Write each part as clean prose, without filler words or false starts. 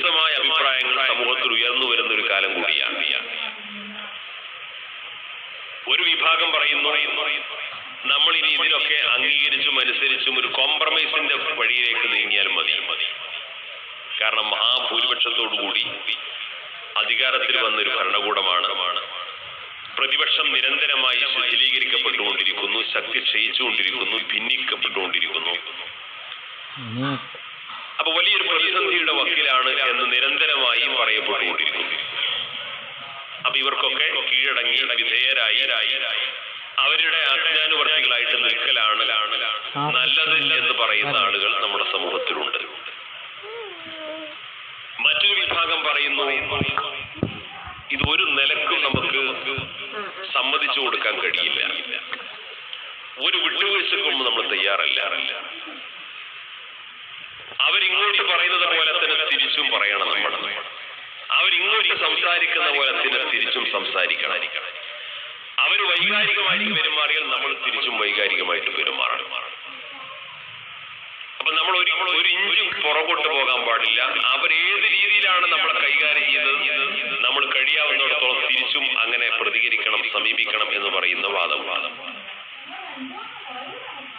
വ്യത്യസ്തമായ അഭിപ്രായങ്ങൾ സമൂഹത്തിൽ ഉയർന്നു വരുന്ന ഒരു കാലം കൂടിയാണ്. ഒരു വിഭാഗം പറയുന്നു നമ്മൾ ഇനി ഇതിനൊക്കെ അംഗീകരിച്ചും അനുസരിച്ചും ഒരു കോംപ്രമൈസിന്റെ വഴിയിലേക്ക് നീങ്ങിയാൽ മതി. കാരണം മഹാഭൂരിപക്ഷത്തോടുകൂടി അധികാരത്തിൽ വന്നൊരു ഭരണകൂടമാണ്. പ്രതിപക്ഷം നിരന്തരമായി ശിഥിലീകരിക്കപ്പെട്ടുകൊണ്ടിരിക്കുന്നു, ശക്തി ക്ഷയിച്ചുകൊണ്ടിരിക്കുന്നു, ഭിന്നിക്കപ്പെട്ടുകൊണ്ടിരിക്കുന്നു. അപ്പൊ വലിയൊരു പ്രതിസന്ധിയുടെ വക്കിലാണ് എന്ന് നിരന്തരമായി പറയപ്പെട്ടുകൊണ്ടിരിക്കുന്നു. അപ്പൊ ഇവർക്കൊക്കെ കീഴടങ്ങി വിധേയരായി അവരുടെ ആജ്ഞാനുവർത്തികളായിട്ട് നിൽക്കലാണ് നല്ലത് എന്ന് പറയുന്ന ആളുകൾ നമ്മുടെ സമൂഹത്തിലുണ്ട്. മറ്റൊരു വിഭാഗം പറയുന്നു ഇത് ഒരു നിലക്കും നമുക്ക് സമ്മതിച്ചു കൊടുക്കാൻ കഴിയില്ല, ഒരു വിട്ടുവീഴ്ചക്കും നമ്മൾ തയ്യാറല്ല. അവരിങ്ങോട്ട് പറയുന്നത് പോലെ തന്നെ തിരിച്ചും പറയണം. അവരിങ്ങോട്ട് സംസാരിക്കുന്ന പോലെ തന്നെ തിരിച്ചും സംസാരിക്കണം. അവർ വൈകാരികമായിട്ട് പെരുമാറിയാൽ നമ്മൾ തിരിച്ചും വൈകാരികമായിട്ട് പെരുമാറണം. അപ്പൊ നമ്മൾ ഒരു ഇഞ്ചും പുറകോട്ട് പോകാൻ പാടില്ല. അവരേത് രീതിയിലാണ് നമ്മളെ കൈകാര്യം ചെയ്തത് നമ്മൾ കഴിയാവുന്നിടത്തോളം തിരിച്ചും അങ്ങനെ പ്രതികരിക്കണം, സമീപിക്കണം എന്ന് പറയുന്ന വാദം.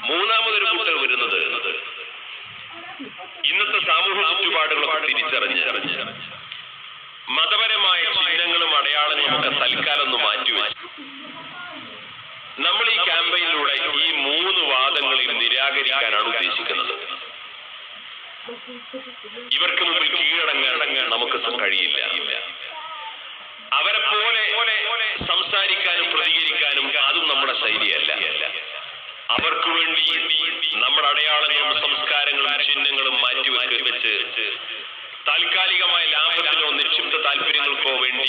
മൂന്നാമതൊരു കൂട്ടർ വരുന്നത് ഇന്നത്തെ സാമൂഹ്യ ചുറ്റുപാടുകളൊക്കെ തിരിച്ചറിഞ്ഞ് മതപരമായ ചിഹ്നങ്ങളും അടയാളങ്ങളും ഒക്കെ തൽക്കാലം ഒന്ന് മാറ്റിവെച്ചു നമ്മൾ ഈ ക്യാമ്പയിനിലൂടെ ഈ 3 വാദങ്ങളെയും നിരാകരിക്കാനാണ് ഉദ്ദേശിക്കുന്നത്. ഇവർക്ക് മുമ്പിൽ കീഴടങ്ങാൻ നമുക്ക് കഴിയില്ല. അവരെ പോലെ സംസാരിക്കാനും പ്രതികരിക്കാനും അതും നമ്മുടെ ശൈലിയല്ല. അവർക്ക് വേണ്ടി നമ്മുടെ അടയാളങ്ങളും സംസ്കാരങ്ങളും ചിഹ്നങ്ങളും മാറ്റിവെച്ച് താൽക്കാലികമായ ലാഭത്തിനോ നിക്ഷിപ്ത താല്പര്യങ്ങൾക്കോ വേണ്ടി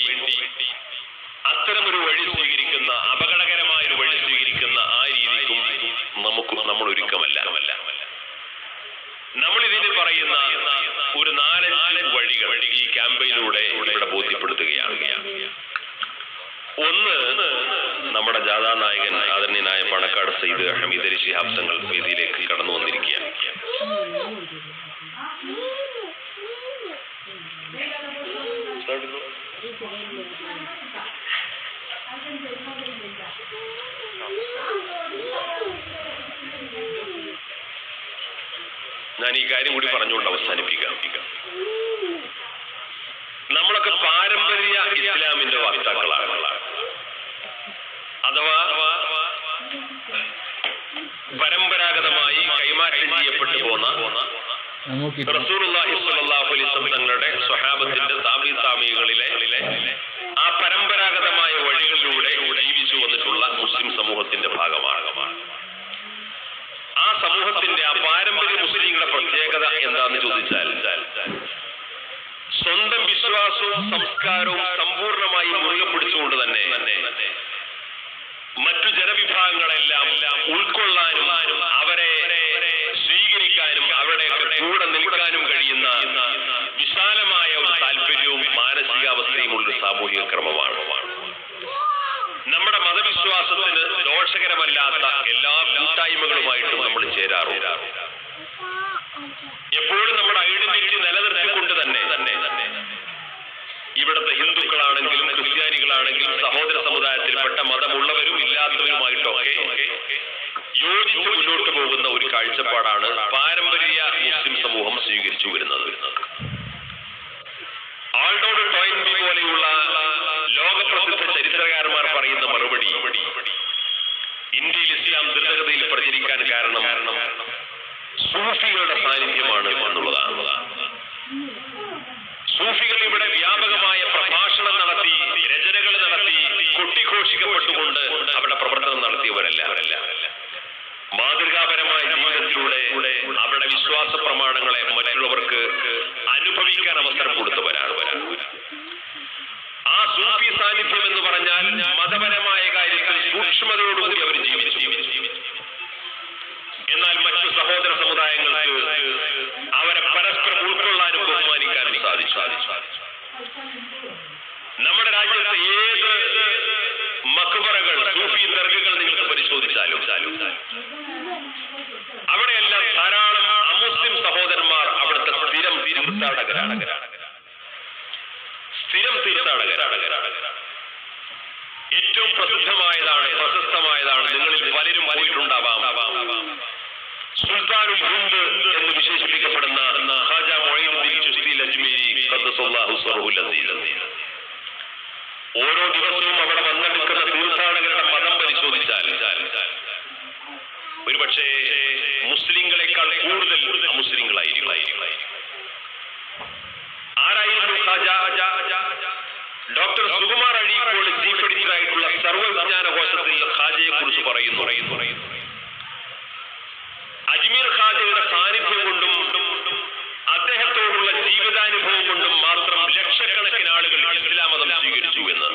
അത്തരമൊരു വഴി സ്വീകരിക്കുന്ന, അപകടകരമായ ഒരു വഴി സ്വീകരിക്കുന്ന ആ രീതിക്കും നമ്മൾ ഒരുക്കമല്ല. നമ്മൾ ഇതിന് പറയുന്ന ഒരു 4-5 വഴികൾ ഈ ക്യാമ്പയിനിലൂടെ ഇവിടെ ബോധ്യപ്പെടുത്തുകയാണ്. ഒന്ന്, നമ്മുടെ ജാഥാ നായകൻ ആദരണീയനായ പണക്കാട് സയ്യിദ് ഹമീദ് അലി ശിഹാബ് തങ്ങൾ വേദിയിലേക്ക് കടന്നു വന്നിരിക്കുകയാണ്. ഞാൻ ഈ കാര്യം കൂടി പറഞ്ഞുകൊണ്ട് അവസാനിപ്പിക്കാം. നമ്മളൊക്കെ പാരമ്പര്യ ഇസ്ലാമിന്റെ വക്താക്കളാണ്. അഥവാ പരമ്പരാഗതമായി കൈമാറ്റം ചെയ്യപ്പെട്ടു പോന്ന റസൂലുള്ളാഹി സ്വല്ലല്ലാഹു അലൈഹി വസല്ലം തങ്ങളുടെ സ്വഹാബത്തിന്റെ താബിഈകളിലെ ആ പരമ്പരാഗതമായ വഴികളിലൂടെ ജീവിച്ചു വന്നിട്ടുള്ള മുസ്ലിം സമൂഹത്തിന്റെ ഭാഗമാണ്. ആ സമൂഹത്തിന്റെ ആ പാരമ്പര്യ മുസ്ലിങ്ങളുടെ പ്രത്യേകത എന്താന്ന് ചോദിച്ചാൽ സ്വന്തം വിശ്വാസവും സംസ്കാരവും സമ്പൂർണമായി മുറുകെ പിടിച്ചുകൊണ്ട് തന്നെ മറ്റു ജനവിഭാഗങ്ങളെല്ലാം ഉൾക്കൊള്ളാനും അവരെ സ്വീകരിക്കാനും അവരുടെയൊക്കെ കൂടെ നിൽക്കാനും കഴിയുന്ന വിശാലമായ ഒരു താല്പര്യവും മാനസികാവസ്ഥയുമുള്ളൊരു സാമൂഹിക ക്രമമാണ്. നമ്മുടെ മതവിശ്വാസത്തിന് ദോഷകരമല്ലാത്ത എല്ലാ കൂട്ടായ്മകളുമായിട്ടും നമ്മൾ ചേരാറുണ്ട്. എപ്പോഴും നമ്മുടെ ഐഡന്റിറ്റി നിലനിർത്തിക്കൊണ്ട് തന്നെ ഇവിടുത്തെ ഹിന്ദുക്കളാണെങ്കിലും ക്രിസ്ത്യാനികളാണെങ്കിലും സഹോദര സമുദായത്തിൽപ്പെട്ട മതമുള്ളവരും ഇല്ലാത്തവരുമായിട്ടൊക്കെ യോജിച്ച് മുന്നോട്ട് പോകുന്ന ഒരു കാഴ്ചപ്പാടാണ് പാരമ്പര്യ മുസ്ലിം സമൂഹം സ്വീകരിച്ചു വരുന്നത്. ആൾഡോഡ് ടോയിൻബി പോലെയുള്ള ലോകപ്രസിദ്ധ ചരിത്രകാരന്മാർ പറയുന്ന മറുപടി ഇന്ത്യയിൽ ഇസ്ലാം ദ്രുതഗതിയിൽ പ്രചരിക്കാൻ കാരണം സൂഫികളുടെ സാന്നിധ്യമാണ് എന്നുള്ളതാണ്. സൂഫികൾ ഇവിടെ വ്യാപകമായ പ്രഭാഷണം നടത്തി, രചനകൾ നടത്തി, കൊട്ടിഘോഷിക്കപ്പെട്ടുകൊണ്ട് അവരുടെ പ്രവർത്തനം നടത്തിയവരല്ല. മാതൃകാപരമായ ജീവിതത്തിലൂടെ അവരുടെ വിശ്വാസ പ്രമാണങ്ങളെ മറ്റുള്ളവർക്ക് അനുഭവിക്കാൻ അവസരം കൊടുത്തവരാണ്. ആ സൂഫി സാന്നിധ്യം എന്ന് പറഞ്ഞാൽ മതപരമായ കാര്യത്തിൽ സൂക്ഷ്മതയോടുകൂടി അവർ ജീവിച്ചു. എന്നാൽ മറ്റു സഹോദര സമുദായങ്ങൾക്ക് അവരെ പരസ്പരം ഉൾക്കൊള്ളാനും ബഹുമാനിക്കാനും സാധിച്ചു. നമ്മുടെ രാജ്യത്തെ ഏത് മക്ബറകൾ, സൂഫി ദർഗകൾ നിങ്ങൾക്ക് പരിശോധിച്ചാലും അവിടെയെല്ലാം ധാരാളം അമുസ്ലിം സഹോദരന്മാർ അവിടുത്തെ സ്ഥിരം തീർത്ഥാടകരാണ്. ഏറ്റവും പ്രശസ്തമായതാണ്, നിങ്ങളിൽ പലരും പോയിട്ടുണ്ടാവാം. സുൽത്താനുൽ ഹിന്ദ് എന്ന് വിശേഷിപ്പിക്കപ്പെടുന്ന ഖാജ മുഈനുദ്ദീൻ ചിശ്തി അജ്മീരി ഖദ്ദസല്ലാഹു സർഹുൽ അസീസ്. ഓരോ ദിവസവും അവിടെ വന്നെടുക്കുന്ന തീർത്ഥാടകരുടെ മതം പരിശോധിച്ചാൽ ഒരുപക്ഷെ മുസ്ലിങ്ങളെക്കാൾ കൂടുതൽ അമുസ്ലിങ്ങളായിരിക്കും. ആരായിരുന്നു ഖാജ? ഡോക്ടർ സുകുമാർ അഴീക്കോട് ചീഫ് എഡിറ്ററായിട്ടുള്ള സർവ്വവിജ്ഞാനകോശത്തിൽ ഖാജയെ കുറിച്ച് പറയുന്നു, അജ്മീർ ഖാജയുടെ സാന്നിധ്യം കൊണ്ടും അദ്ദേഹത്തോടുള്ള ജീവിതാനുഭവം കൊണ്ടും മാത്രം ലക്ഷക്കണക്കിന് ആളുകൾ ഇസ്ലാം മതം സ്വീകരിച്ചു എന്ന്.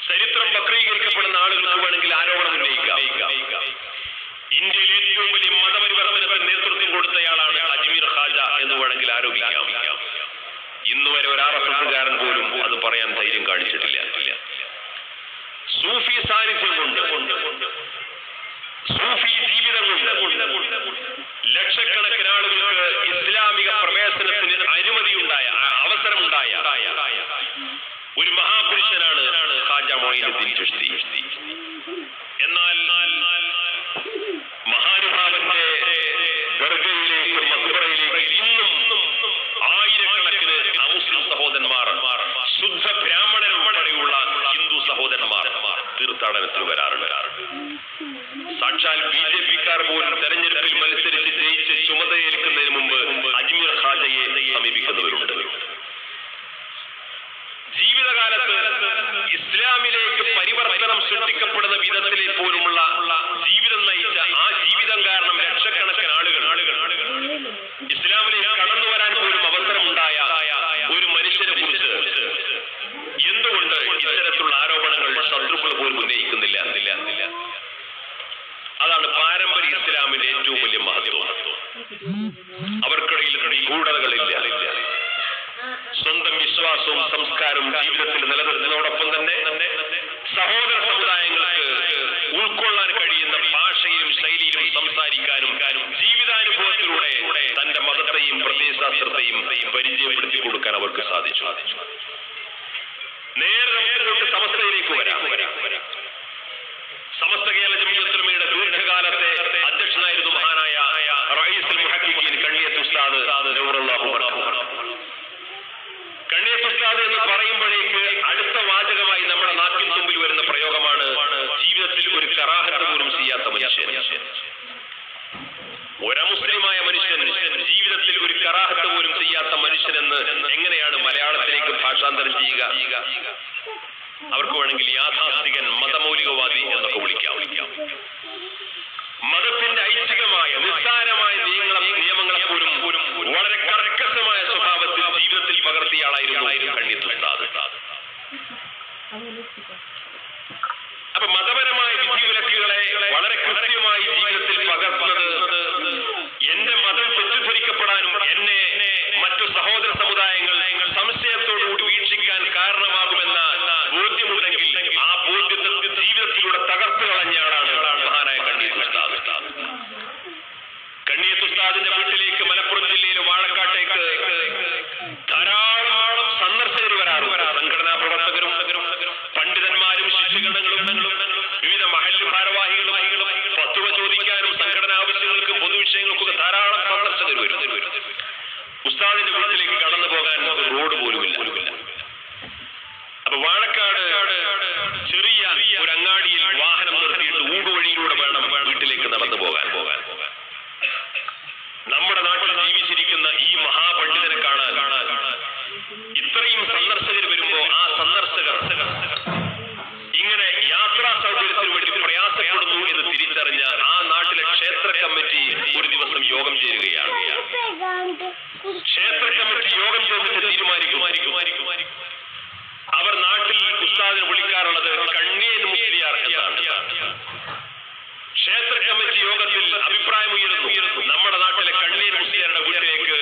ചരിത്രം വക്രീകരിക്കപ്പെടുന്ന ആളുകൾക്ക് വേണമെങ്കിൽ ആരോപണം ഉന്നയിക്കാം. ഇന്ത്യയിൽ ഏറ്റവും വലിയ മതപരിവർത്തനത്തിന് നേതൃത്വം കൊടുത്തയാളാണ് അജ്മീർ ഖാജ എന്ന് വേണമെങ്കിൽ ആരോപിക്കാം. ഇന്നുവരെ ഒരു RSSകാരൻ പോലും അത് പറയാൻ ധൈര്യം കാണിച്ചിട്ടില്ല. സൂഫി സാന്നിധ്യം കൊണ്ട്, സൂഫി ജീവിതം കൊണ്ട് ലക്ഷക്കണക്കിന് ആളുകൾക്ക് ഇസ്ലാമിക പ്രവേശനത്തിന് അവസരമുണ്ടായ ഒരു മഹാപുരുഷനാണ് ഖാജ മുഈനുദ്ദീൻ ചിശ്തി. എന്നാൽ മഹാനുഭാവന്റെ ദർഗയിലേക്ക്, മഖ്ബറയിലേക്ക് ഇന്നും ആയിരക്കണക്കിന് അമുസ്ലിം സഹോദരന്മാർ, ശുദ്ധ ബ്രാഹ്മണരുൾപ്പെടെയുള്ള ഹിന്ദു സഹോദരന്മാർ തീർത്ഥാടനത്തിന് വരാറുണ്ട്. സാക്ഷാൽ BJPക്കാർ പോലും തെരഞ്ഞെടുപ്പിൽ മത്സരിച്ച് ജയിച്ച് ചുമതലയേൽക്കുന്നതിന് മുമ്പ് അജ്മീർ ഖാജയെ സമീപിക്കുന്നവരുണ്ട്. ജീവിതകാലത്ത് ഇസ്ലാമിലേക്ക് പരിവർത്തനം സൃഷ്ടിക്കപ്പെടുന്ന വിധത്തിൽ പോലുമുള്ള ജീവിതം നയിച്ച ആ ജീവിതം കാരണം ലക്ഷക്കണക്കിന് ആളുകൾ ഇസ്ലാമിലേക്ക് കടന്നു വരാൻ പോലും അവസരമുണ്ടായ ഒരു മനുഷ്യനെ കുറിച്ച് എന്തുകൊണ്ട് ഇത്തരത്തിലുള്ള ആരോപണങ്ങൾ ശത്രുക്കൾ പോലും ഉന്നയിക്കുന്നില്ല? അതാണ് പാരമ്പര്യ ഇസ്ലാമിന്റെ ഏറ്റവും വലിയ മഹത്വം. അവർക്കിടയിൽ ഗൂഢതകളില്ല. സ്വന്തം വിശ്വാസവും സംസ്കാരവും ജീവിതത്തിൽ നിലനിർത്തുന്നതോടൊപ്പം തന്നെ സഹോദര സമുദായങ്ങൾക്ക് ഉൾക്കൊള്ളാൻ കഴിയുന്ന ഭാഷയിലും ശൈലിയിലും സംസാരിക്കാനും ജീവിതാനുഭവത്തിലൂടെ തന്റെ മതത്തെയും പ്രത്യയശാസ്ത്രത്തെയും പരിചയപ്പെടുത്തി കൊടുക്കാൻ അവർക്ക് സാധിച്ചു. നേരെ നമുക്ക് സമസ്തയിലേക്ക് വരാം. സമസ്ത കേരള ജമിയത്തുൽ ഉലമയുടെ ദീർഘകാലത്തെ അധ്യക്ഷനായിരുന്നു മഹാനായ റഈസുൽ മുഹഖഖീൻ കണ്ണിയത്ത് ഉസ്താദ് നൂറുല്ലാഹു ബർക്കത്തുഹു. കണ്ണിയത്ത് ഉസ്താദ് എന്ന് പറയുമ്പോഴേക്ക് അടുത്ത വാചകമായി നമ്മുടെ നാട്ടിൻ തുമ്പിൽ വരുന്ന പ്രയോഗമാണ് ജീവിതത്തിൽ ഒരു കറാഹത്ത് പോലും ചെയ്യാത്ത മനുഷ്യൻ. ഒരമുസ്ലിമായ മനുഷ്യൻ ജീവിതത്തിൽ ഒരു കറാഹത്ത് പോലും ചെയ്യാത്ത മനുഷ്യനെന്ന് എങ്ങനെയാണ് മലയാളത്തിലേക്ക് ഭാഷാന്തരം ചെയ്യുക? അവർക്ക് വേണമെങ്കിൽ യാഥാസ്ഥികൻ, മതമൗലികവാദി എന്നൊക്കെ വിളിക്കാം. മതത്തിന്റെ ഐച്ഛികമായ നിസ്സാരമായ നിയമങ്ങളെ പോലും വളരെ കർക്കശമായ സ്വഭാവത്തിൽ ജീവിതത്തിൽ പകർത്തിയ ആളായിരുന്നു കണ്ണിയത്ത് ഉസ്താദ്. അപ്പൊ മതപരമായ വിധിവിലക്കുകളെ വളരെ കൃത്യമായി ജീവിതത്തിൽ പകർത്തുന്നത് എന്റെ മതം തെറ്റിദ്ധരിക്കപ്പെടാനും എന്നെ മറ്റു സഹോദര സമുദായങ്ങൾ സംശയത്തോടുകൂടി വീക്ഷിക്കാൻ കാരണമാകുമെന്ന ബോധ്യമുണ്ടെങ്കിൽ ആ ബോധ്യത്തെ ജീവിതത്തിലൂടെ തകർത്തു കളഞ്ഞയാളാണ് മഹാനായ കണ്ണിയത്ത് ഉസ്താദ്. കണ്ണിയത്ത് ഉസ്താദിന്റെ വീട്ടിലേക്ക് മലപ്പുറം ജില്ലയിലെ വാഴക്കാട്ടേക്ക് ധാരാളം സന്ദർശകർ വരാറുണ്ട്. സംഘടനാ പ്രവർത്തകരും പണ്ഡിതന്മാരും ശിഷ്യഗണങ്ങളും വിവിധ മഹല്ല് ഭാരവാഹികളും ഫത്വ ചോദിക്കാനും സംഘടനാ ആവശ്യങ്ങൾക്കും പൊതുവിഷയങ്ങൾക്കൊക്കെ ധാരാളം സന്ദർശകർ വരും. ഉസ്താദിന്റെ വീട്ടിലേക്ക് കടന്നു പോകാൻ റോഡ് പോലുമില്ല. അപ്പൊ വാഴക്കാട് ചെറിയ ഒരു അങ്ങാടിയിൽ വാഹനം നിർത്തിയിട്ട് ഊടുവഴിയിലൂടെ വേണം വീട്ടിലേക്ക് നടന്നു പോകാൻ. നമ്മുടെ നാട്ടിൽ ജീവിച്ചിരിക്കുന്ന ഈ മഹാപണ്ഡിതനെ കാണാൻ ഇത്രയും സന്ദർശകർ വരുമ്പോ ആ സന്ദർശകർ ഇങ്ങനെ യാത്രാ സൗകര്യത്തിന് വേണ്ടി പ്രയാസപ്പെടുന്നു എന്ന് തിരിച്ചറിഞ്ഞ ആ നാട്ടിലെ ക്ഷേത്ര കമ്മിറ്റി ഒരു ദിവസം യോഗം ചേരുകയാണ്. ക്ഷേത്ര കമ്മിറ്റി യോഗം ചേർന്നിട്ട് തീരുമാനിക്കും അവർ നാട്ടിൽ ഉസ്താദിനെ വിളിക്കാറുള്ളത് കണ്ണിയൻ മുസ്ലിയാർ എന്നാണ്. ക്ഷേത്ര കമ്മിറ്റി യോഗത്തിൽ അഭിപ്രായമുയരുന്നു, നമ്മുടെ നാട്ടിലെ കണ്ണിയൻ മുസ്ലിയാരുടെ വീട്ടിലേക്ക്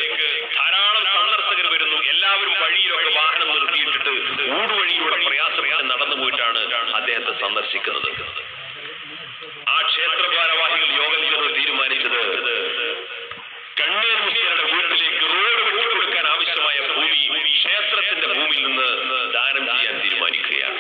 ധാരാളം സന്ദർശകർ വരുന്നു. എല്ലാവരും വഴിയിലൊക്കെ വാഹനം നിർത്തിയിട്ടിട്ട് ഊടുവഴിയിലൂടെ പ്രയാസപ്പെട്ട് നടന്നു പോയിട്ടാണ് അദ്ദേഹത്തെ സന്ദർശിക്കുന്നത്. ആ ക്ഷേത്ര ഭാരവാഹികൾ യോഗം ചേർന്ന് തീരുമാനിച്ചത് കണ്ണിയൻ മുസ്ലിയാരുടെ വീട്ടിലേക്ക് റോഡ് വെട്ടിക്കൊടുക്കാൻ ആവശ്യമായ ഭൂമി ക്ഷേത്രത്തിന്റെ ഭൂമിയിൽ നിന്ന് ദാനം ചെയ്യാൻ തീരുമാനിക്കുകയാണ്.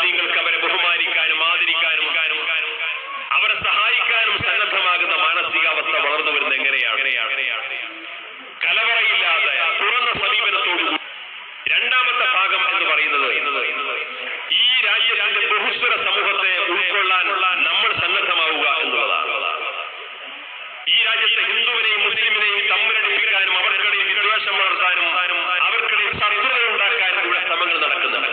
മുസ്ലിങ്ങൾക്ക് അവരെ ബഹുമാനിക്കാനും ആദരിക്കാനും അവരെ സഹായിക്കാനും സന്നദ്ധമാകുന്ന മാനസികാവസ്ഥ വളർന്നു വരുന്നത് എങ്ങനെയാണ്? കലവറയില്ലാതെ തുറന്ന സമീപനത്തോടുകൂടി. രണ്ടാമത്തെ ഭാഗം എന്ന് പറയുന്നത് ഈ രാജ്യത്തിന്റെ ബഹുസ്വര സമൂഹത്തെ ഉൾക്കൊള്ളാൻ നമ്മൾ സന്നദ്ധമാവുക എന്നുള്ളതാണ്. ഈ രാജ്യത്തെ ഹിന്ദുവിനെയും മുസ്ലിമിനെയും തമ്മിലടിപ്പിക്കാനും അവർക്കിടയിൽ വിദ്വേഷം വളർത്താനും അവർക്കിടയിൽ ശത്രുത ഉണ്ടാക്കാനും ഇവിടെ ശ്രമങ്ങൾ നടക്കുന്നുണ്ട്.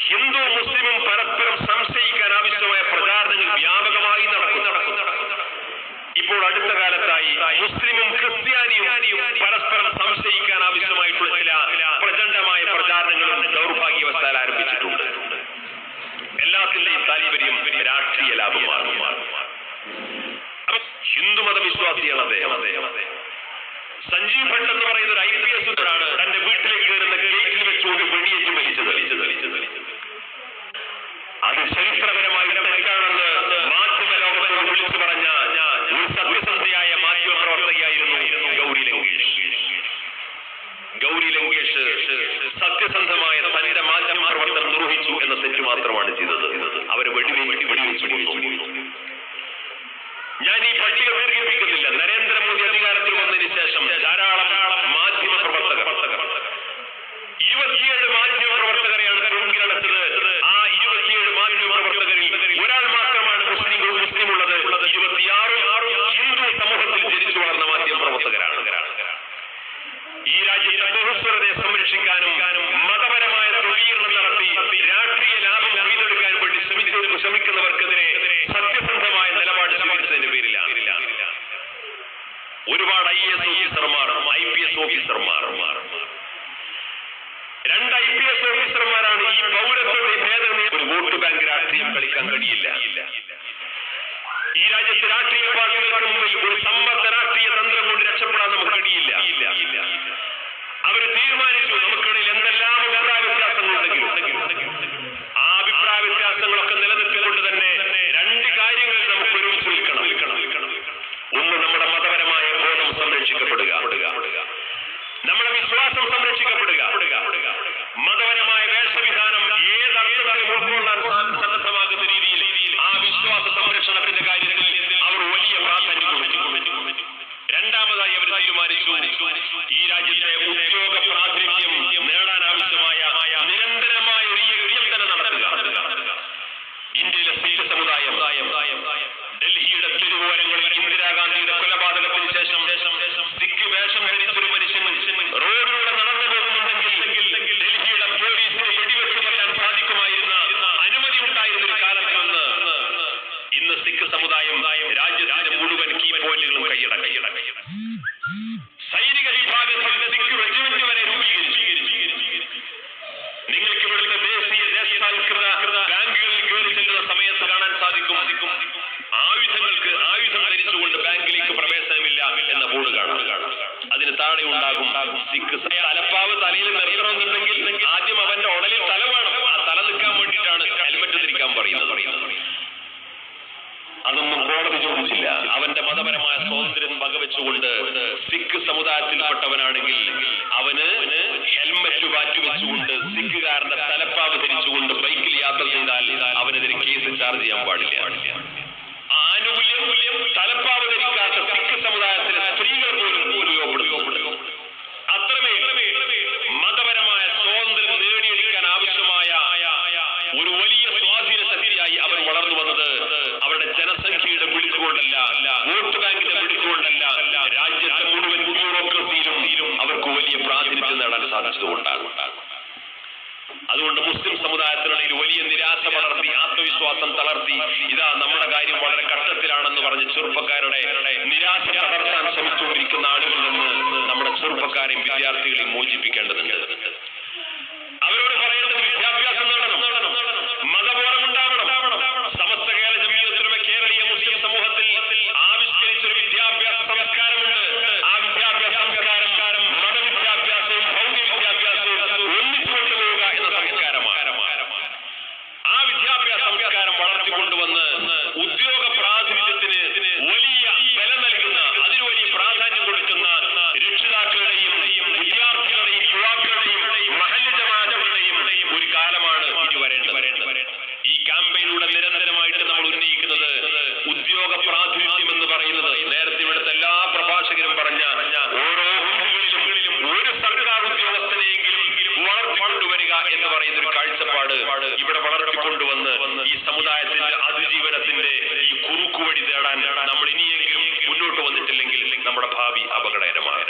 ഹിന്ദു മുസ്ലിമും പരസ്പരം സംശയിക്കാൻ ആവശ്യമായ പ്രചാരണങ്ങൾ വ്യാപകമായി നടക്കുന്നു. ഇപ്പോൾ അടുത്ത കാലത്തായി മുസ്ലിമും ക്രിസ്ത്യാനിയും പരസ്പരം സംശയിക്കാൻ ആവശ്യമായിട്ടുള്ള ചില പ്രചണ്ഡമായ പ്രചാരണങ്ങളും ദൗർഭാഗ്യവശാൽ ആരംഭിച്ചിട്ടുണ്ട്. എല്ലാത്തിന്റെയും താല്പര്യം രാഷ്ട്രീയ ലാഭമാണ്. ഹിന്ദുമത വിശ്വാസിയാണ് അദ്ദേഹം. സഞ്ജീവ് ഭട്ട് എന്ന് പറയുന്ന ഒരു IPS ആണ് തന്റെ വീട്ടിലേക്ക് കയറുന്ന ഗേറ്റിൽ വെച്ചുകൊണ്ട് വെടിയേറ്റ് മരിച്ചത്. അത് ചരിത്രപരമായി തെറ്റാണെന്ന് മാധ്യമ ലോകത്തോട് വിളിച്ചു പറഞ്ഞ ഒരു സത്യസന്ധയായ മാധ്യമ പ്രവർത്തകയായിരുന്നു ഗൗരി ലങ്കേഷ്. സത്യസന്ധമായ തന്റെ മാധ്യമ പ്രവർത്തനം നിർവഹിച്ചു എന്ന തെറ്റ് മാത്രമാണ് ചെയ്തത്. അവരെ വെടിവെച്ചു കൊന്നു. ഞാൻ ഈ പട്ടിക ദീർഘിപ്പിക്കുന്നില്ല. നരേന്ദ്രമോദി അധികാരത്തിൽ വന്നതിന് ശേഷം ധാരാളം മാധ്യമ പ്രവർത്തകർ 27 മാധ്യമ പ്രവർത്തകരെയാണ് തുറുങ്കിലടച്ചത്. ആ 27 മാധ്യമ പ്രവർത്തകരിൽ ഒരാൾ മാത്രമാണ് മുസ്ലിം ഉള്ളത്. 26 ഹിന്ദു സമൂഹത്തിൽ ജനിച്ചു വളർന്ന മാധ്യമ പ്രവർത്തകരാണ്. ഈ രാജ്യത്തെ ബഹുസ്വരതയെ സംരക്ഷിക്കാനും മതപരമായ ധ്രുവീകരണം നടത്തി രാഷ്ട്രീയ ലാഭം വീണ്ടെടുക്കാൻ വേണ്ടി ശ്രമിക്കുന്നവർക്കെതിരെ സത്യസന്ധമായ നിലപാട് സ്വീകരിച്ചതിന്റെ പേരിലാണ് ഒരുപാട് IAS ഓഫീസർമാർ IPS ഓഫീസർമാർ 2 IPS ഓഫീസർമാരാണ് ഈ പൗരത്വ ഭേദഗതി. ഒരു വോട്ട് ബാങ്ക് രാഷ്ട്രീയം കളിക്കാൻ കഴിയില്ല. ഈ രാജ്യത്തെ രാഷ്ട്രീയ പാർട്ടികൾക്ക് മുമ്പിൽ ഒരു സമ്മർദ്ദ രാഷ്ട്രീയ തന്ത്രം കൊണ്ട് രക്ഷപ്പെടാൻ നമുക്ക് കഴിയില്ല. അവര് തീരുമാനിച്ചു നമുക്കിടയിൽ എന്തെല്ലാം അഭിപ്രായ വ്യത്യാസങ്ങളുണ്ടെങ്കിലും ആ അഭിപ്രായ വ്യത്യാസങ്ങളൊക്കെ നിലനിർത്തിക്കൊണ്ട് തന്നെ 2 കാര്യങ്ങൾ നമുക്ക് ഒരുമിച്ച് നിൽക്കണം. ഒന്ന്, നമ്മുടെ മതപരമായ ബോധം സംരക്ഷിക്കപ്പെടുക, നമ്മുടെ വിശ്വാസം സംരക്ഷിക്കപ്പെടുക. മതപരമായ വേഷവിധാനം ഏതർത്ഥത്തിലും ഉൾക്കൊള്ളാൻ സന്നദ്ധമാകുന്ന രീതിയിൽ ആ വിശ്വാസ സംരക്ഷണത്തിന്റെ കാര്യത്തിൽ അവർ വലിയ പ്രാധാന്യം കൊടുത്തു. രണ്ടാമതായി അവർ തീരുമാനിച്ചു ഈ രാജ്യത്തെ ഉദ്യോഗ പ്രാതിനിധ്യം നേടാൻ ആവശ്യമായ നിരന്തരമായ ഒരു യജ്ഞം തന്നെ നടത്തുക. ഇന്ത്യയിലെ സിഖ് സമുദായം ഡൽഹിയുടെ തിരുവോരങ്ങളിൽ ഇന്ദിരാഗാന്ധിയുടെ കൊലപാതകത്തിന് ശേഷം സിഖ് വേഷം ധരിച്ചൊരു മനുഷ്യൻ റോഡിലൂടെ നടന്നു പോകുന്നുണ്ടെങ്കിൽ ഡൽഹിയുടെ പോലീസിനെ വെടിവെച്ച് കൊല്ലാൻ സാധിക്കുമായിരുന്ന അനുമതി ഉണ്ടായിരുന്ന ഒരു കാലത്ത് നിന്ന് ഇന്ന് സിഖ് സമുദായം രാജ്യത്തിന്റെ മുഴുവൻ കീ പോയിന്റുകളും കൈയടക്കി. സൈനിക വിഭാഗത്തിൽ സിഖ് റെജിമെന്റ് വരെ രൂപീകരിച്ചു. നിങ്ങൾക്ക് ഇവിടുത്തെ ദേശസാൽകൃത ബാങ്കുകളിൽ കയറി ചെല്ലുന്ന സമയത്ത് കാണാൻ സാധിക്കും ആയുധം ധരിച്ചുകൊണ്ട് ബാങ്കിലേക്ക് പ്രവേശനമില്ല എന്ന ബോർഡ് കാണാം. അതിന് താഴെ ഉണ്ടാകും സിഖ്. തലപ്പാവ് തലയിൽ നിർത്തണമെന്നുണ്ടെങ്കിൽ ആദ്യം അവന്റെ ഉടലിൽ തല വേണം. ആ തല നിൽക്കാൻ വേണ്ടിയിട്ടാണ് ഹെൽമെറ്റ് ധരിക്കാൻ പറയുന്നത്. അതൊന്നും കോടതി ചോദിച്ചില്ല. അവന്റെ മതപരമായ സ്വാതന്ത്ര്യം വകവെച്ചുകൊണ്ട് സിഖ് സമുദായത്തിൽപ്പെട്ടവനാണെങ്കിൽ അവന് ഹെൽമെറ്റ് മാറ്റിവെച്ചുകൊണ്ട് സിഖുകാരന്റെ തലപ്പാവ് ധരിച്ചുകൊണ്ട് ബൈക്കിൽ യാത്ര ചെയ്താൽ അവനെതിരെ കേസ് ചാർജ് ചെയ്യാൻ പാടില്ല. ആനുകൂല്യം തലപ്പാവ് ധരിക്കാത്ത സിഖ് സമുദായത്തിലെ സ്ത്രീകൾ പോലും ഉപയോഗപ്പെടുത്തുന്നു. അത്രമേൽ മതപരമായ സ്വാതന്ത്ര്യം നേടിയെടുക്കാൻ ആവശ്യമായ ഒരു വലിയ സ്വാധീന ശക്തിയായി അവർ വളർന്നു വന്നത് അവരുടെ ജനസംഖ്യയുടെ മിടുക്കുകൊണ്ടല്ല, വോട്ട് ബാങ്കിന്റെ മിടുക്കുകൊണ്ടല്ല, രാജ്യത്തെ മുഴുവൻ ബ്യൂറോക്രസിയിലും അവർക്ക് വലിയ പ്രാതിനിധ്യം നേടാൻ സാധിച്ചതുകൊണ്ടാണ്. അതുകൊണ്ട് മുസ്ലിം സമുദായത്തിനിടയിൽ വലിയ നിരാശ വളർത്തി, ആത്മവിശ്വാസം തളർത്തി, ഇതാ നമ്മുടെ കാര്യം വളരെ കഷ്ടത്തിലാണെന്ന് പറഞ്ഞ് ചെറുപ്പക്കാരുടെ നിരാശ തളർത്താൻ ശ്രമിച്ചുകൊണ്ടിരിക്കുന്ന ആളുകളിൽ നിന്ന് നമ്മുടെ ചെറുപ്പക്കാരെയും വിദ്യാർത്ഥികളെയും മോചിപ്പിക്കേണ്ടതുണ്ട്. അവരോട് പറയേണ്ടത് വിദ്യാഭ്യാസം നേടണം, മതബോധമുണ്ടാവണം. സമസ്ത കേരള ജമീയത്തുലമ കേരളീയ മുസ്ലിം സമൂഹത്തിൽ ആവിഷ്കരിച്ചൊരു വിദ്യാഭ്യാസ സംസ്കാരമുണ്ട്. ആ വിദ്യാഭ്യാസ സംസ്കാരം മതവിദ്യാഭ്യാസവും ഭൗതിക വിദ്യാഭ്യാസവും ഒന്നിച്ചുകൊണ്ടുപോവുക എന്ന സംസ്കാരമാണ്. ആ വിദ്യാഭ്യാസ സംസ്കാരം വളർത്തിക്കൊണ്ടുവന്ന് ഉദ്യോഗ പ്രാതിനിധ്യത്തിന് വലിയ വില നൽകുന്ന, അതിന് വലിയ പ്രാധാന്യം കൊടുക്കുന്ന രക്ഷിതാക്കളുടെയും വിദ്യാർത്ഥികളുടെയും യുവാക്കളുടെയും പ്രാതിനിധ്യം എന്ന് പറയുന്നത് നേരത്തെ ഇവിടുത്തെ എല്ലാ പ്രഭാഷകരും പറഞ്ഞ ഓരോ വീടുകളിലും ഒരു സർക്കാർ ഉദ്യോഗസ്ഥനെയെങ്കിലും വളർത്തിക്കൊണ്ടുവരിക എന്ന് പറയുന്ന ഒരു കാഴ്ചപ്പാട് ഇവിടെ വളർത്തിക്കൊണ്ടുവന്ന് ഈ സമുദായത്തിന്റെ അതിജീവനത്തിന്റെ ഈ കുറുക്കുവഴി തേടാൻ നമ്മൾ ഇനിയെങ്കിലും മുന്നോട്ട് വന്നിട്ടില്ലെങ്കിൽ നമ്മുടെ ഭാവി അപകടകരമാണ്.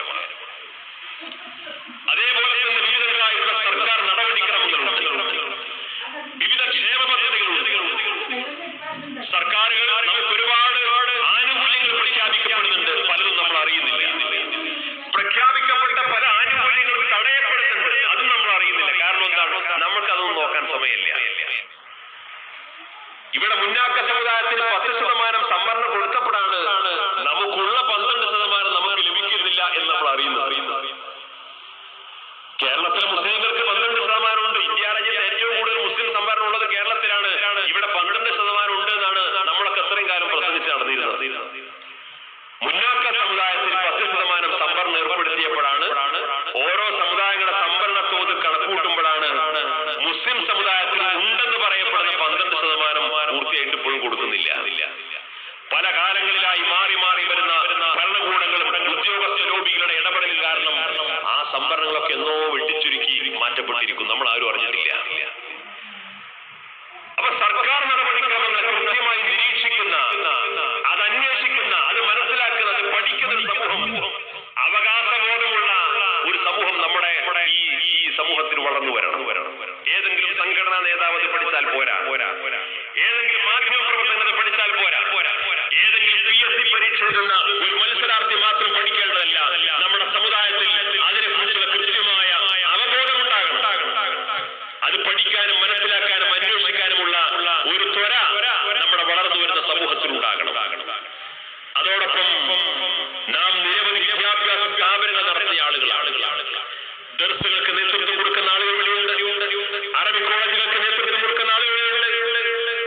അതേപോലെ തന്നെ വിവിധങ്ങളായിട്ടുള്ള സർക്കാർ നടപടിക്രമങ്ങളുണ്ട്, വിവിധ ക്ഷേമ പദ്ധതികളുണ്ട്. സർക്കാരുകൾ നമുക്ക് ഒരുപാട് ആനുകൂല്യങ്ങൾ പ്രഖ്യാപിക്കപ്പെടുന്നുണ്ട്, പലതും നമ്മൾ അറിയുന്നില്ല. പ്രഖ്യാപിക്കപ്പെട്ട പല ആനുകൂല്യങ്ങളും തടയപ്പെടുന്നുണ്ട്, അതും നമ്മൾ അറിയുന്നില്ല. കാരണം എന്താണ്? നമുക്കതൊന്നും നോക്കാൻ സമയമില്ല. ഇവിടെ മുന്നാക്ക സമുദായത്തിന് 10% സംവരണം കൊടുത്തപ്പോഴാണ് നമുക്കുള്ള 12% നമുക്ക് ലഭിക്കുന്നില്ല എന്ന് നമ്മൾ അറിയുന്നത്. കേരളത്തിലെ മുസ്ലിങ്ങൾക്ക് 12% ഉണ്ട്. ഇന്ത്യ രാജ്യത്ത് ഏറ്റവും കൂടുതൽ മുസ്ലിം സംവരണം ഉള്ളത് കേരളത്തിലാണ്. ഇവിടെ 12% ഉണ്ട് എന്നാണ് നമ്മളൊക്കെ അത്രയും കാലം പ്രസംഗിച്ച് നടന്നിരുന്നത്. മുന്നാക്ക സമുദായത്തിൽ 10% സംവരണം ഏർപ്പെടുത്തിയപ്പോഴാണ്, ഓരോ സമുദായങ്ങളുടെ സംവരണ തോത് കണക്കൂട്ടുമ്പോഴാണ് മുസ്ലിം സമുദായത്തിൽ ഉണ്ടെന്ന് പറയപ്പെടുന്ന 12% പൂർത്തിയായിട്ട് ഇപ്പോഴും കൊടുക്കുന്നില്ല. പല കാലങ്ങളിലായി മാറി മാറി വരുന്ന ഭരണകൂടങ്ങളും ഉദ്യോഗസ്ഥ ലോബികളുടെ ഇടപെടൽ കാരണം ആ സംവരണങ്ങളൊക്കെ എന്നോ വെട്ടിച്ചുരുക്കി മാറ്റപ്പെട്ടിരിക്കും, നമ്മൾ ആരും അറിഞ്ഞിട്ടില്ല. അപ്പൊ സർക്കാർ നടപടിക്രമങ്ങളെ കൃത്യമായി നിരീക്ഷിക്കുന്ന, അത് അന്വേഷിക്കുന്ന, അത് മനസ്സിലാക്കുന്ന, അത് പഠിക്കുന്ന ഒരു സമൂഹം, അവകാശബോധമുള്ള ഒരു സമൂഹം നമ്മുടെ ഈ സമൂഹത്തിൽ വളർന്നു വരണം. ഏതെങ്കിലും സംഘടനാ നേതാവ് അത് പഠിച്ചാൽ പോരാ, ഏതെങ്കിലും മാധ്യമ പ്രവർത്തകർ പഠിച്ചാൽ പോരാ, ഏതെങ്കിലും PSC പരീക്ഷ എഴുതുന്ന ഒരു മത്സരാർത്ഥി മാത്രം പഠിക്കേണ്ടതല്ല. നമ്മുടെ സമുദായത്തിൽ അതിനെക്കുറിച്ചുള്ള കൃത്യമായ അവബോധമുണ്ടാകണം. അത് പഠിക്കാനും മനസ്സിലാക്കാനും അന്വേഷിക്കാനുമുള്ള ഒരു ത്വര നമ്മുടെ വളർന്നു വരുന്ന സമൂഹത്തിൽ ഉണ്ടാകണം. അതോടൊപ്പം നാം നിരവധി വിദ്യാഭ്യാസ സ്ഥാപനങ്ങൾ നടത്തിയ ആളുകളാണ്. ദർസുകൾക്ക് നേതൃത്വം കൊടുക്കുന്ന ആളുകളുണ്ട്, അറബിക് കോളേജുകൾക്ക് നേതൃത്വം കൊടുക്കുന്ന ആളുകളുണ്ട്.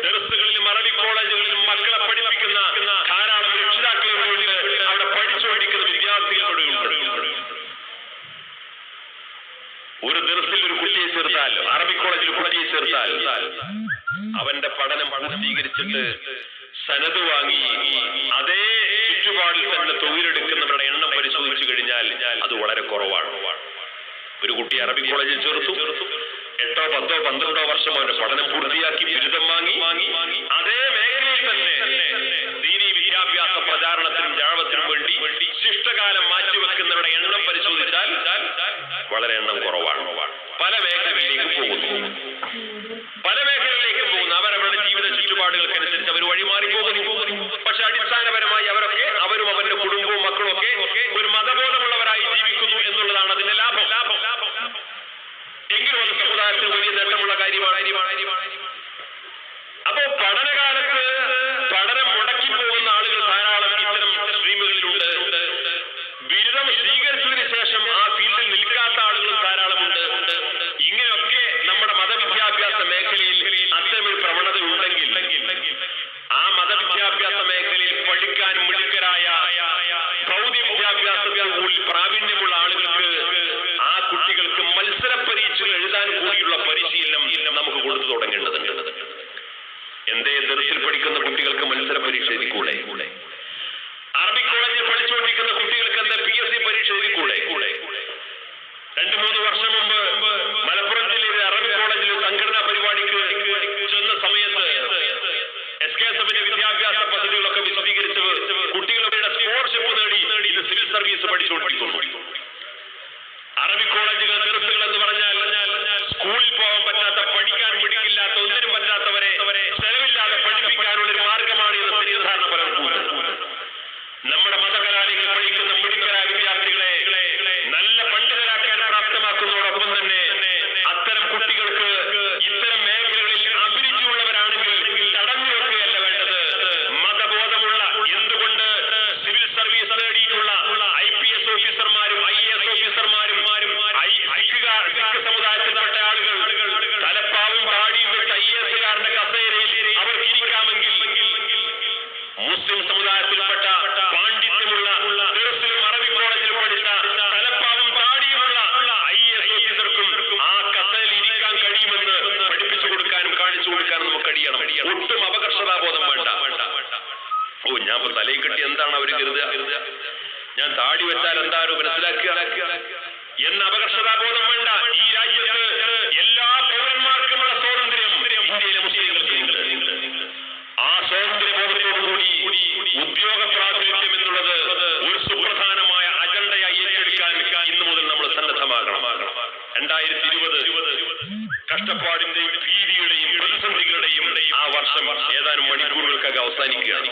ദർസുകളിലും അറബിക് കോളേജുകളിലും മക്കളെ പഠിപ്പിക്കുന്ന ധാരാളം രക്ഷിതാക്കളുണ്ട്, അവിടെ പഠിച്ചുകൊണ്ടിരിക്കുന്ന വിദ്യാർത്ഥികളുണ്ട്. ഒരു ദർസിൽ ഒരു കുട്ടിയെ ചേർത്താൽ, അറബിക് കോളേജിൽ കുട്ടിയെ ചേർത്താൽ, അവന്റെ പഠനം പൂർത്തീകരിച്ചിട്ട് സനത് വാങ്ങി അതേ ചുറ്റുപാടിൽ തന്നെ തൊഴിലെടുക്കുന്നവരുടെ എണ്ണം പരിശോധിച്ചു കഴിഞ്ഞാൽ അത് വളരെ കുറവാണ്. ഒരു കുട്ടി അറബിക് കോളേജിൽ ചേർത്തു, 8, 10, 12 വർഷം അവന്റെ പഠനം പൂർത്തിയാക്കി ബിരുദം വാങ്ങി, അതേ മേഖലയിൽ തന്നെ ദീനീ വിദ്യാഭ്യാസ പ്രചാരണത്തിനും ജാവത്തിനും വേണ്ടി ശിഷ്ടകാലം മാറ്റിവെക്കുന്നവരുടെ എണ്ണം പരിശോധിച്ചാൽ വളരെ എണ്ണം കുറവാണ്. പല മേഖലകളിലേക്കും പോകുന്നു. അവരവരുടെ ജീവിത ചുറ്റുപാടുകൾക്കനുസരിച്ച് അവർ വഴിമാറി പോകുന്നു. പക്ഷെ അടിസ്ഥാനപരമായി അവരൊക്കെ, അവരും അവരുടെ കുടുംബവും മക്കളും ഒക്കെ ഒരു മതബോധമുള്ളവരായി ജീവിക്കുന്നു എന്നുള്ളതാണ് അതിന്റെ ലാഭം. എങ്കിലും അത് സമുദായത്തിൽ വലിയ നേട്ടമുള്ള കാര്യമാണ്. അപ്പോ പഠനകാലത്ത് പഠനം മുടക്കി പോകുന്ന ആളുകൾ ധാരാളം ഇത്തരം സ്ട്രീമുകളിലുണ്ട്. ബിരുദം സ്വീകരിച്ചതിന് ശേഷം ആ ഫീൽഡിൽ നിൽക്കാത്ത ആളുകളും ധാരാളമുണ്ട്. ഇങ്ങനെയൊക്കെ നമ്മുടെ മതവിദ്യാഭ്യാസ മേഖലയിൽ അത്തരമൊരു പ്രവണത ഉണ്ടെങ്കിൽ ആ മതവിദ്യാഭ്യാസ മേഖലയിൽ പഠിക്കാൻ മിടുക്കരായ ഭൗതിക വിദ്യാഭ്യാസത്തിൽ പ്രാവീണ്യമുള്ള ആളുകൾക്ക് ആ കുട്ടികൾക്ക് മത്സര പരീക്ഷകൾ എഴുതാൻ കൂടിയുള്ള പരിശീലനം നമുക്ക് കൊടുത്തു തുടങ്ങേണ്ടതുണ്ട്. എന്തേ ദർസിൽ പഠിക്കുന്ന കുട്ടികൾക്ക് മത്സര പരീക്ഷ എഴുതിക്കൂടെ? അറബിക് കോളേജിൽ പഠിച്ചുകൊണ്ടിരിക്കുന്ന കുട്ടികൾക്ക് എന്താ PSC പരീക്ഷ എഴുതിക്കൂടെ? 2-3 വർഷം മുമ്പ് മലപ്പുറം ജില്ലയിലെ അറബിക് കോളേജിൽ സംഘടനാ പരിപാടിക്ക് ചെന്ന സമയത്ത് SKSFന്റെ വിദ്യാഭ്യാസ പദ്ധതികളൊക്കെ വിശദീകരിച്ച് കുട്ടികളുടെ സ്കോളർഷിപ്പ് നേടി ഇത് സിവിൽ സർവീസ് പഠിച്ചുകൊണ്ടിരിക്കുന്നു. അറബിക് കോളേജുകൾ, ദർസുകൾ എന്ന് പറഞ്ഞാൽ സ്കൂളിൽ പോകാൻ പറ്റാത്ത, പഠിക്കാൻ മിടിക്കില്ലാത്ത, ഒന്നിനും പറ്റാത്തവരെ ചെലവില്ലാതെ പഠിപ്പിക്കാനുള്ള ഒരു മാർഗമാണ് എന്ന് തെറ്റിദ്ധാരണ പലർക്കുണ്ട്. നമ്മുടെ മതകലാലയങ്ങളിൽ പഠിക്കുന്ന മിടുക്കരായ വിദ്യാർത്ഥികളെ നല്ല പണ്ഡിതരാക്കാൻ പ്രാപ്തമാക്കുന്നതോടൊപ്പം തന്നെ അത്തരം കുട്ടികൾക്ക് ഇത്തരം മേഖലകളിൽ അഭിരുചിയുള്ളവരാണെങ്കിൽ തടഞ്ഞു വെക്കുകയല്ല വേണ്ടത്. മതബോധമുള്ള, എന്തുകൊണ്ട് സിവിൽ സർവീസ് നേടിയിട്ടുള്ള IPS ഓഫീസർമാരും IAS ഓഫീസർമാരും സിഖ് സമുദായത്തിൽപ്പെട്ട ആളുകൾ തലപ്പാവും താടിയും വെച്ച് IAS-കാരന്റെ കസേരയിൽ അവർക്ക് ഇരിക്കാമെങ്കിൽ മുസ്ലിം സമുദായത്തിൽപ്പെട്ട പാണ്ഡിത്യമുള്ള ദർസിലും അറബിക് കോളേജിലും പഠിച്ച തലപ്പാവും താടിയുമുള്ള IAS ഓഫീസർക്കും ആ കസേരയിൽ ഇരിക്കാൻ കഴിയുമെന്ന് പഠിപ്പിച്ചു കൊടുക്കാനും കാണിച്ചു കൊടുക്കാനും നമുക്ക് കഴിയണം. ഒട്ടും അപകർഷതാബോധം വേണ്ട. ഞാൻ ഇപ്പൊ തലയിൽ കെട്ടി എന്താണ് അവർ കരുതുക? ഞാൻ താടി വെച്ചാൽ എന്തായാലും മനസ്സിലാക്കുക എന്ന അപകർഷതാബോധം വേണ്ട. ഈ രാജ്യത്ത് എല്ലാ പൗരന്മാർക്കുമുള്ള സ്വാതന്ത്ര്യം ഇന്ത്യയിലെ മുസ്ലിങ്ങൾക്ക്. ആ സ്വാതന്ത്ര്യബോധത്തോടുകൂടി ഉദ്യോഗ പ്രാതിനിധ്യം എന്നുള്ളത് ഒരു സുപ്രധാനമായ അജണ്ടയായി ഏറ്റെടുക്കാൻ ഇന്നു മുതൽ നമ്മൾ സന്നദ്ധമാകണം. 2020 കഷ്ടപ്പാടിന്റെയും ഭീതിയുടെയും പ്രതിസന്ധികളുടെയും ആ വർഷം ഏതാനും മണിക്കൂറുകൾക്കൊക്കെ അവസാനിക്കുകയാണ്.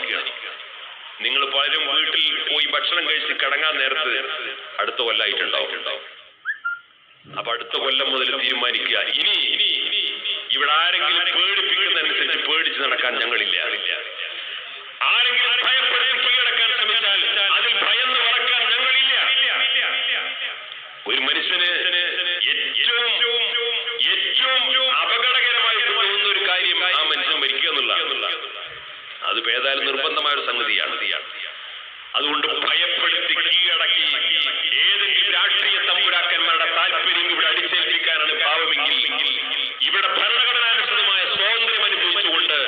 നിങ്ങൾ പലരും വീട്ടിൽ പോയി ഭക്ഷണം കഴിച്ച് കിടങ്ങാൻ നേരത്ത് അടുത്ത കൊല്ലായിട്ടുണ്ടാവും. അപ്പൊ അടുത്ത കൊല്ലം മുതൽ തീരുമാനിക്കുക, ഇനി ഇവിടെ ആരെങ്കിലും പേടിപ്പിക്കുന്നതനുസരിച്ച് പേടിച്ച് നടക്കാൻ ഞങ്ങളില്ല. ആരെങ്കിലും ഭയപ്പെടുത്തി കീഴടക്കാൻ ശ്രമിച്ചാൽ അതിൽ ഭയന്ന് വളക്കാൻ ഞങ്ങളില്ല. ഒരു മനുഷ്യന് ഏറ്റവും അപകടകരമായിട്ട് തോന്നുന്ന ഒരു കാര്യം ആ മനുഷ്യൻ മരിക്കുക എന്നുള്ള അത് ഏതായാലും നിർബന്ധമായ ഒരു സംഗതിയാണ്. അതുകൊണ്ട് ഭയപ്പെടുത്തി കീഴടക്കി ഏതെങ്കിലും രാഷ്ട്രീയ തമ്പുരാക്കന്മാരുടെ താല്പര്യം ഇവിടെ അടിച്ചേൽപ്പിക്കാനാണ് ഭാവമെങ്കിൽ ഇവിടെ ഭരണഘടനാനുസൃതമായ സ്വാതന്ത്ര്യം അനുഭവിച്ചുകൊണ്ട്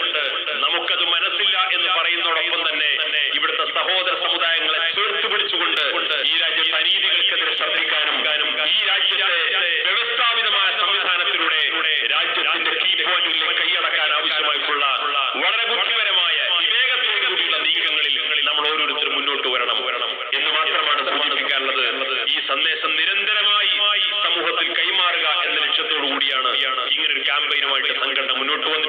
നമുക്കത് മനസ്സില്ല എന്ന് പറയുന്നതോടൊപ്പം തന്നെ ഇവിടുത്തെ സഹോദര സമുദായങ്ങളെ ചേർത്ത് പിടിച്ചുകൊണ്ട് ഈ രാജ്യത്തെ അനീതികൾക്കെതിരെ ശബ്ദിക്കാനും ഈ രാജ്യത്തെ വ്യവസ്ഥാപിതമായ സംവിധാനത്തിലൂടെ രാജ്യത്തിന്റെ കീ പോയിന്റുകളിലേക്ക് കൈയടക്കാൻ ആവശ്യമായിട്ടുള്ള വളരെ ബുദ്ധിപരമായ വിവേകത്തോടുകൂടിയുള്ള നീക്കങ്ങളിൽ നമ്മൾ ഓരോരുത്തരും മുന്നോട്ട് വരണം എന്ന് മാത്രമാണ് സൂചിപ്പിക്കാനുള്ളത്. ഈ സന്ദേശം നിരന്തരമായി സമൂഹത്തിൽ കൈമാറുക എന്ന ലക്ഷ്യത്തോടു കൂടിയാണ് ഇങ്ങനൊരു ക്യാമ്പയിനുമായിട്ട് സംഘടന മുന്നോട്ട് വന്നത്.